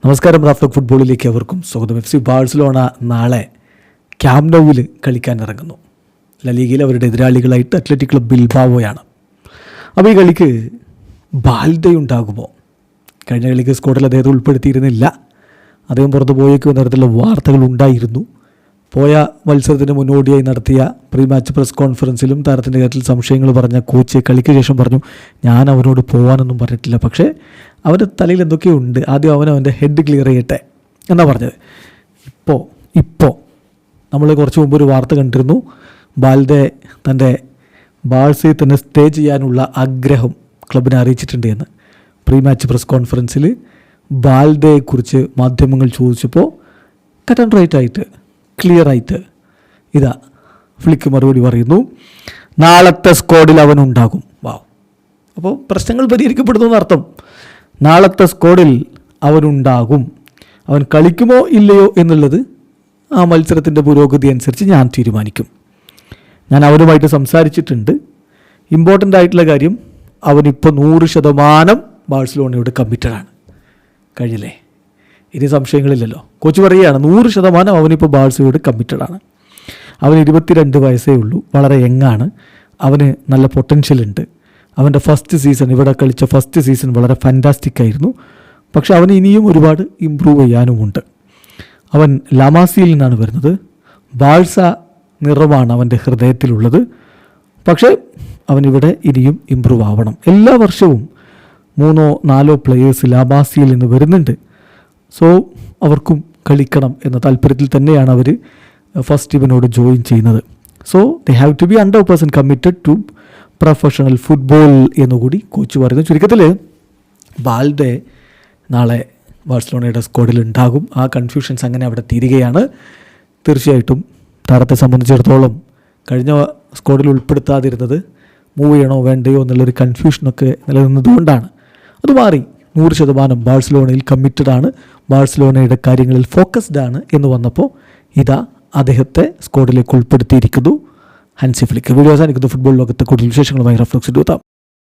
നമസ്കാരം. റാഫ്റ്റോക്ക് ഫുട്ബോളിലേക്ക് അവർക്കും സ്വാഗതം. FC ബാഴ്സലോണ നാളെ ക്യാമ്പ് നൗവിൽ കളിക്കാൻ ഇറങ്ങുന്നു. ലലീഗയിൽ അവരുടെ എതിരാളികളായിട്ട് അത്ലറ്റിക് ക്ലബ് ബിൽബാവോയാണ്. അപ്പോൾ ഈ കളിക്ക് ബാൽഡെ ഉണ്ടാകുമോ? കഴിഞ്ഞ കളിക്ക് സ്ക്വാഡിൽ അദ്ദേഹത്തെ ഉൾപ്പെടുത്തിയിരുന്നില്ല. അദ്ദേഹം പുറത്ത് പോയേക്കും തരത്തിലുള്ള വാർത്തകൾ ഉണ്ടായിരുന്നു. പോയ മത്സരത്തിന് മുന്നോടിയായി നടത്തിയ പ്രീ മാച്ച് പ്രസ് കോൺഫറൻസിലും താരത്തിൻ്റെ കാര്യത്തിൽ സംശയങ്ങൾ പറഞ്ഞ കോച്ച് കളിക്ക് ശേഷം പറഞ്ഞു, ഞാൻ അവനോട് പോകാനൊന്നും പറഞ്ഞിട്ടില്ല, പക്ഷേ അവൻ്റെ തലയിൽ എന്തൊക്കെയോ ഉണ്ട്, ആദ്യം അവൻ്റെ ഹെഡ് ക്ലിയർ ചെയ്യട്ടെ എന്നാണ് പറഞ്ഞത്. ഇപ്പോൾ നമ്മൾ കുറച്ച് മുമ്പ് ഒരു വാർത്ത കണ്ടിരുന്നു, ബാൽഡെ തൻ്റെ ബാഴ്സയിൽ തന്നെ സ്റ്റേ ചെയ്യാനുള്ള ആഗ്രഹം ക്ലബിനെ അറിയിച്ചിട്ടുണ്ട് എന്ന്. പ്രീ മാച്ച് പ്രസ് കോൺഫറൻസിൽ ബാൽഡയെക്കുറിച്ച് മാധ്യമങ്ങൾ ചോദിച്ചപ്പോൾ കട്ട് ആൻഡ് റൈറ്റ് ആയിട്ട് ക്ലിയറായിട്ട് ഇതാ ഫ്ലിക്ക് മറുപടി പറയുന്നു, നാളത്തെ സ്ക്വാഡിൽ അവനുണ്ടാകും. വാവ്! അപ്പോൾ പ്രശ്നങ്ങൾ പരിഹരിക്കപ്പെടുന്നു എന്നർത്ഥം. നാളത്തെ സ്ക്വാഡിൽ അവനുണ്ടാകും. അവൻ കളിക്കുമോ ഇല്ലയോ എന്നുള്ളത് ആ മത്സരത്തിൻ്റെ പുരോഗതി അനുസരിച്ച് ഞാൻ തീരുമാനിക്കും. ഞാൻ അവനുമായിട്ട് സംസാരിച്ചിട്ടുണ്ട്. ഇമ്പോർട്ടൻ്റ് ആയിട്ടുള്ള കാര്യം, അവനിപ്പോൾ 100% ബാഴ്സലോണയോട് കമ്മിറ്റഡാണ്. കഴിഞ്ഞില്ലേ? ഇനി സംശയങ്ങളില്ലല്ലോ. കോച്ച് പറയുകയാണ് 100% അവനിപ്പോൾ ബാഴ്സയോട് കമ്മിറ്റഡാണ്. അവന് 22 വയസ്സേ ഉള്ളൂ, വളരെ യങ്ങാണ്. അവന് നല്ല പൊട്ടൻഷ്യൽ ഉണ്ട്. അവൻ്റെ ഫസ്റ്റ് സീസൺ, ഇവിടെ കളിച്ച ഫസ്റ്റ് സീസൺ വളരെ ഫാൻറ്റാസ്റ്റിക് ആയിരുന്നു. പക്ഷെ അവന് ഇനിയും ഒരുപാട് ഇമ്പ്രൂവ് ചെയ്യാനുമുണ്ട്. അവൻ ലാമാസിയിൽ നിന്നാണ് വരുന്നത്. ബാഴ്സ നിറമാണ് അവൻ്റെ ഹൃദയത്തിലുള്ളത്. പക്ഷേ അവനിവിടെ ഇനിയും ഇമ്പ്രൂവ് ആവണം. എല്ലാ വർഷവും 3-4 പ്ലെയേഴ്സ് ലാമാസിയിൽ നിന്ന് വരുന്നുണ്ട്. സോ അവർക്കും കളിക്കണം എന്ന താല്പര്യത്തിൽ തന്നെയാണ് അവർ ഫസ്റ്റ് ഇവനോട് ജോയിൻ ചെയ്യുന്നത്. So they have to be 100% committed to professional football എന്നുകൂടി കോച്ച് പറയുന്നു. ചുരുക്കത്തിൽ ബാൽഡെ നാളെ ബാഴ്സലോണയുടെ സ്ക്വാഡിൽ ഉണ്ടാകും. ആ കൺഫ്യൂഷൻസ് അങ്ങനെ അവിടെ തീരുകയാണ്. തീർച്ചയായിട്ടും താരത്തെ സംബന്ധിച്ചിടത്തോളം കഴിഞ്ഞ സ്ക്വാഡിൽ ഉൾപ്പെടുത്താതിരുന്നത് മൂവ് ചെയ്യണോ വേണ്ടയോ എന്നുള്ളൊരു കൺഫ്യൂഷനൊക്കെ നിലനിന്നതുകൊണ്ടാണ്. അത് മാറി. 100% ബാഴ്സലോണയിൽ കമ്മിറ്റഡാണ്, ബാഴ്സലോണയുടെ കാര്യങ്ങളിൽ ഫോക്കസ്ഡ് ആണ് എന്ന് വന്നപ്പോൾ ഇതാ അദ്ദേഹത്തെ സ്ക്വാഡിലേക്ക് ഉൾപ്പെടുത്തിയിരിക്കുന്നു ഹാൻസി ഫ്ലിക്ക്. വീഡിയോ അവസാനിക്കുന്നു. ഫുട്ബോൾ ലോകത്തെ കൂടുതൽ വിശേഷങ്ങളുമായി റഫ്ലോക്സ് എടുത്താം.